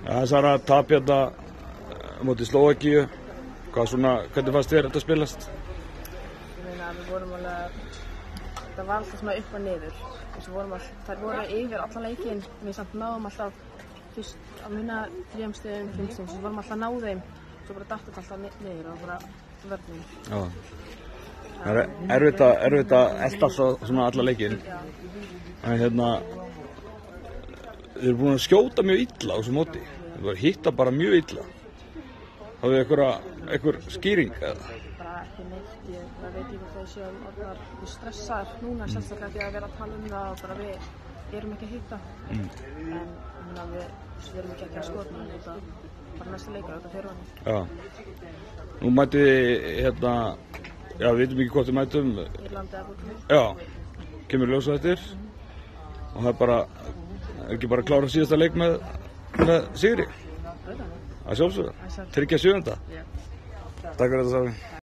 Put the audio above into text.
Það að tap hérna móti Slóvakíu. Hvernig fannst þér þetta spilast? Ég meina við vorum alveg, það var alltaf svona upp og niður. Þær voru yfir allan leikinn, við samt náðum alltaf fyrst að vinna 3 stigum, 5 stigum, svo vorum alltaf að ná þeim, svo bara datt þetta alltaf niður og bara vörnum. Já. Það er erfitt að elta svona alla leikinn. En hérna, þeir eru búin að skjóta mjög illa á þessu móti. Þeir eru að hitta bara mjög illa. Hafið þið einhver skýring eða? Bara ekki neitt, ég veit ekki hvað þau séum orðnar stressaðar núna, sérstaklega því að vera að tala það og bara við erum ekki að hitta. En við erum ekki að skotna þetta bara næsta leikar, þetta fyrir hann. Já. Nú mætið hérna, já við veitum ekki hvort við mætum. Írlandi eða Búrkina. Já, kemur ljósa eftir. Og það er bara, ekki bara að klára síðasta leik með sigri. Að sjálfsögðu, tryggja 7. Takk fyrir þetta, Sári.